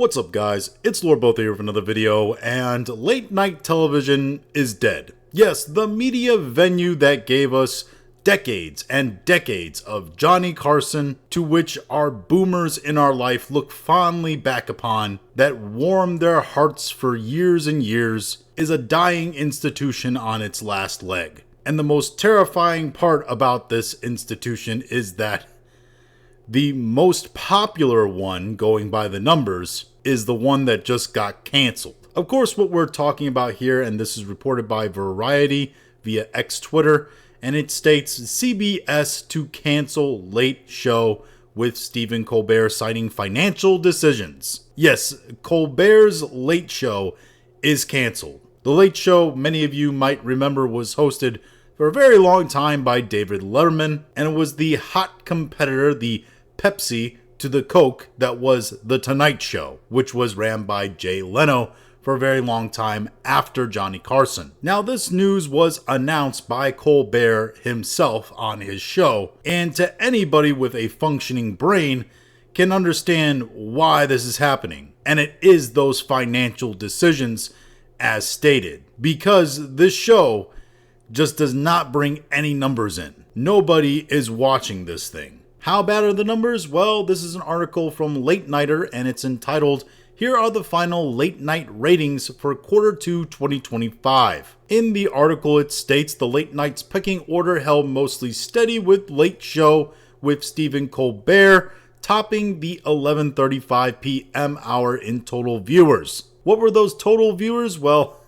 What's up guys, it's Lord Both here with another video, and late night television is dead. Yes, the media venue that gave us decades and decades of Johnny Carson, to which our boomers in our life look fondly back upon, that warmed their hearts for years and years, is a dying institution on its last leg. And the most terrifying part about this institution is that the most popular one, going by the numbers, is the one that just got canceled. Of course, what we're talking about here, and this is reported by Variety via X Twitter, and it states CBS to cancel Late Show with Stephen Colbert citing financial decisions. Yes, Colbert's Late Show is canceled. The Late Show, many of you might remember, was hosted for a very long time by David Letterman, and it was the hot competitor, the Pepsi to the Coke, that was The Tonight Show, which was ran by Jay Leno for a very long time after Johnny Carson. Now, this news was announced by Colbert himself on his show, and to anybody with a functioning brain can understand why this is happening. And it is those financial decisions as stated, because this show just does not bring any numbers in. Nobody is watching this thing. How bad are the numbers? Well, this is an article from Late Nighter, and it's entitled, "Here are the final late night ratings for Q2 2025. In the article, it states the late night's pecking order held mostly steady, with Late Show with Stephen Colbert topping the 11:35 p.m. hour in total viewers. What were those total viewers? Well,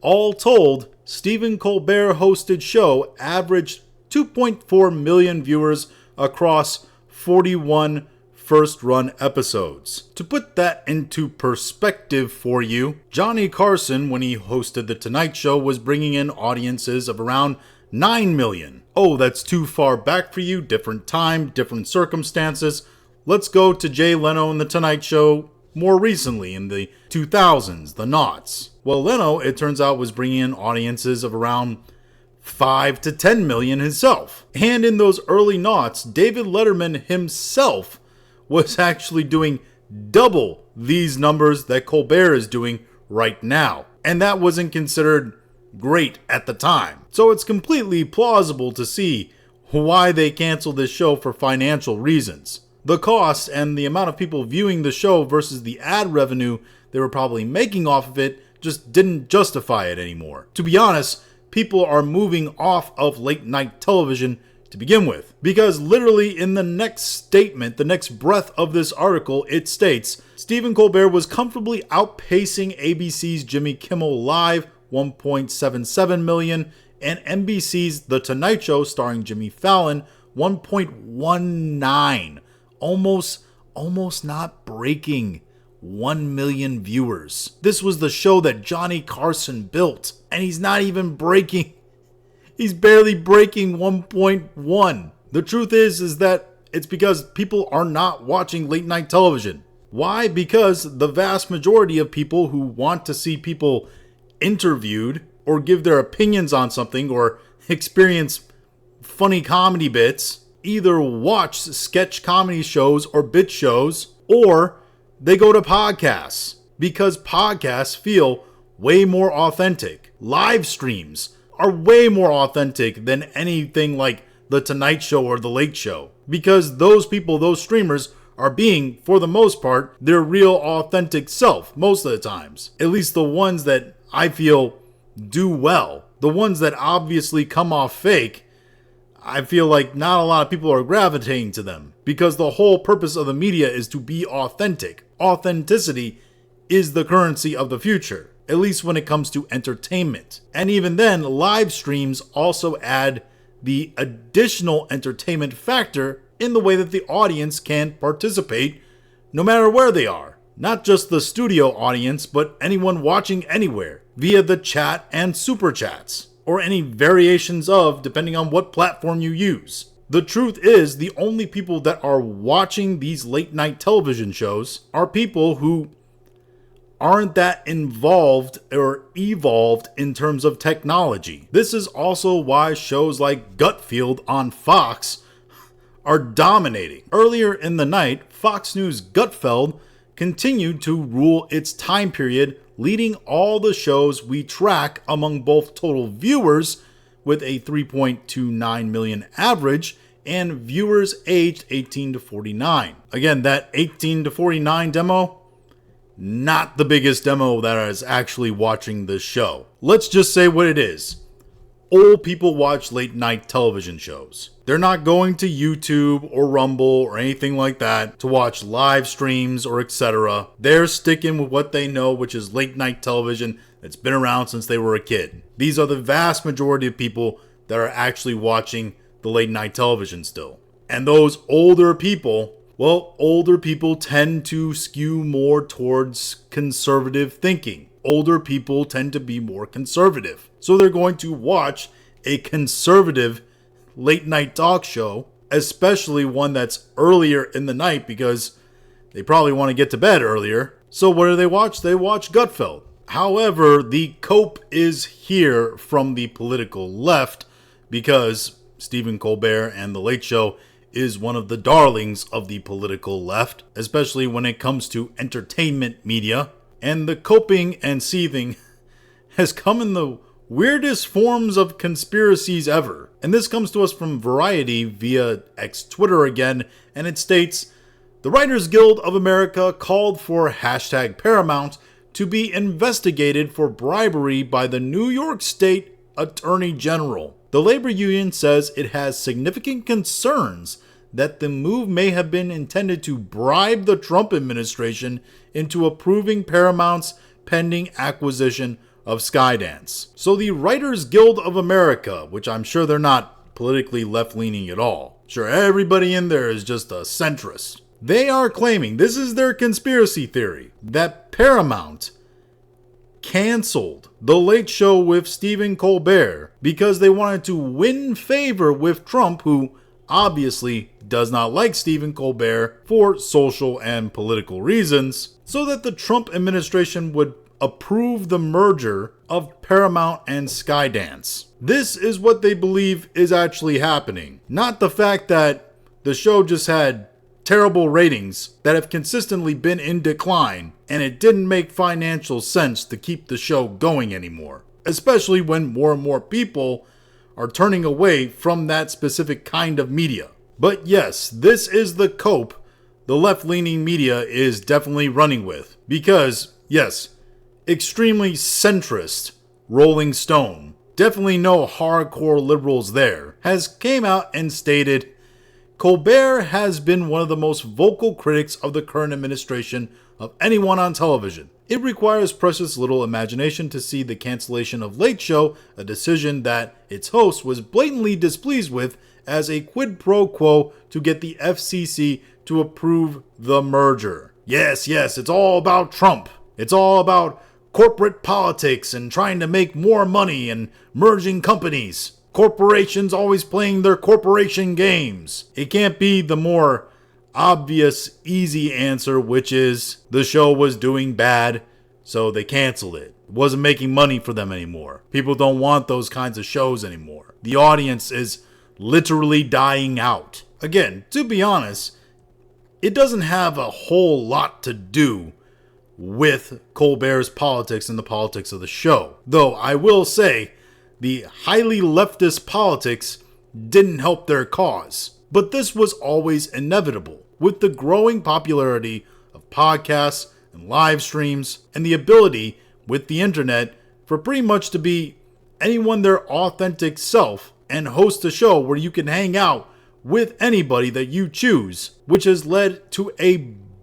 all told, Stephen Colbert hosted show averaged 2.4 million viewers across 41 first-run episodes. To put that into perspective for you, Johnny Carson, when he hosted The Tonight Show, was bringing in audiences of around 9 million. Oh, that's too far back for you, different time, different circumstances. Let's go to Jay Leno and The Tonight Show more recently, in the 2000s, the noughts. Well, Leno, it turns out, was bringing in audiences of around 5 to 10 million himself. And in those early noughts, David Letterman himself was actually doing double these numbers that Colbert is doing right now. And that wasn't considered great at the time. So it's completely plausible to see why they canceled this show for financial reasons. The cost and the amount of people viewing the show versus the ad revenue they were probably making off of it just didn't justify it anymore. To be honest, people are moving off of late night television to begin with. Because literally in the next statement, the next breath of this article, it states, Stephen Colbert was comfortably outpacing ABC's Jimmy Kimmel Live, 1.77 million, and NBC's The Tonight Show starring Jimmy Fallon, 1.19. Almost not breaking 1 million viewers. This was the show that Johnny Carson built, and he's not even breaking, he's barely breaking 1.1. The truth is that it's because people are not watching late night television. Why? Because the vast majority of people who want to see people interviewed or give their opinions on something or experience funny comedy bits either watch sketch comedy shows or bit shows, or they go to podcasts, because podcasts feel way more authentic. Live streams are way more authentic than anything like The Tonight Show or The Late Show, because those people, those streamers, are being, for the most part, their real authentic self most of the times. At least the ones that I feel do well. The ones that obviously come off fake, I feel like not a lot of people are gravitating to them, because the whole purpose of the media is to be authentic. Authenticity is the currency of the future, at least when it comes to entertainment. And even then, live streams also add the additional entertainment factor in the way that the audience can participate no matter where they are. Not just the studio audience, but anyone watching anywhere via the chat and super chats, or any variations of, depending on what platform you use. The truth is, the only people that are watching these late night television shows are people who aren't that involved or evolved in terms of technology. This is also why shows like Gutfield on Fox are dominating. Earlier in the night, Fox News Gutfeld continued to rule its time period, leading all the shows we track among both total viewers, with a 3.29 million average, and viewers aged 18 to 49. Again, that 18 to 49 demo, not the biggest demo that is actually watching this show. Let's just say what it is. Old people watch late night television shows. They're not going to YouTube or Rumble or anything like that to watch live streams or etc. They're sticking with what they know, which is late night television that's been around since they were a kid. These are the vast majority of people that are actually watching the late night television still. And those older people, well, older people tend to skew more towards conservative thinking. Older people tend to be more conservative. So they're going to watch a conservative late night talk show, especially one that's earlier in the night because they probably want to get to bed earlier. So what do they watch? They watch Gutfeld. However, the cope is here from the political left because Stephen Colbert and The Late Show is one of the darlings of the political left, especially when it comes to entertainment media. And the coping and seething has come in the weirdest forms of conspiracies ever. And this comes to us from Variety via Twitter again, and it states, "The Writers Guild of America called for #Paramount to be investigated for bribery by the New York State Attorney General. The labor union says it has significant concerns that the move may have been intended to bribe the Trump administration into approving Paramount's pending acquisition of Skydance." So the Writers Guild of America, which I'm sure they're not politically left-leaning at all. Sure, everybody in there is just a centrist. They are claiming, this is their conspiracy theory, that Paramount canceled The Late Show with Stephen Colbert because they wanted to win favor with Trump, who obviously does not like Stephen Colbert for social and political reasons, so that the Trump administration would approve the merger of Paramount and Skydance. This is what they believe is actually happening, not the fact that the show just had terrible ratings that have consistently been in decline and it didn't make financial sense to keep the show going anymore, especially when more and more people are turning away from that specific kind of media. But yes, this is the cope the left-leaning media is definitely running with. Because, yes, extremely centrist Rolling Stone, definitely no hardcore liberals there, has came out and stated, "Colbert has been one of the most vocal critics of the current administration of anyone on television. It requires precious little imagination to see the cancellation of Late Show, a decision that its host was blatantly displeased with, as a quid pro quo to get the FCC to approve the merger." Yes, it's all about Trump. It's all about corporate politics and trying to make more money and merging companies. Corporations always playing their corporation games. It can't be the more obvious, easy answer, which is the show was doing bad, so they canceled it. It wasn't making money for them anymore. People don't want those kinds of shows anymore. The audience is literally dying out. Again, to be honest, it doesn't have a whole lot to do with Colbert's politics and the politics of the show. Though I will say, the highly leftist politics didn't help their cause. But this was always inevitable. With the growing popularity of podcasts and live streams, and the ability with the internet for pretty much to be anyone their authentic self and host a show where you can hang out with anybody that you choose, which has led to a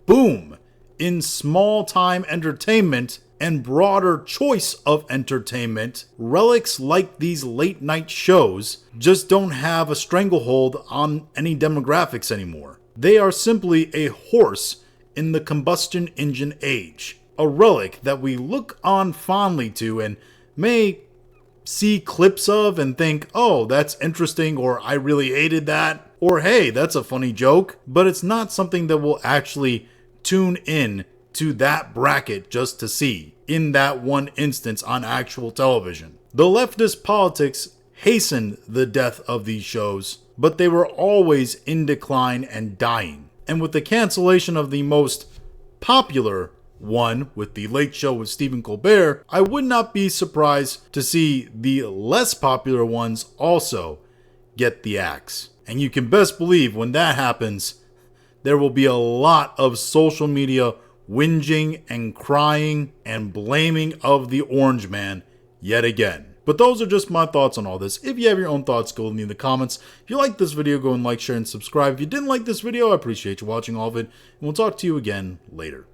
boom in small-time entertainment and broader choice of entertainment. Relics like these late-night shows just don't have a stranglehold on any demographics anymore. They are simply a horse in the combustion engine age, a relic that we look on fondly to and may see clips of and think, oh, that's interesting, or I really hated that, or hey, that's a funny joke, but it's not something that will actually tune in to that bracket just to see in that one instance on actual television. The leftist politics hastened the death of these shows, but they were always in decline and dying. And with the cancellation of the most popular one with The Late Show with Stephen Colbert, I would not be surprised to see the less popular ones also get the axe. And you can best believe when that happens, there will be a lot of social media whinging and crying and blaming of the Orange Man yet again. But those are just my thoughts on all this. If you have your own thoughts, go leave me in the comments. If you liked this video, go and like, share, and subscribe. If you didn't like this video, I appreciate you watching all of it. And we'll talk to you again later.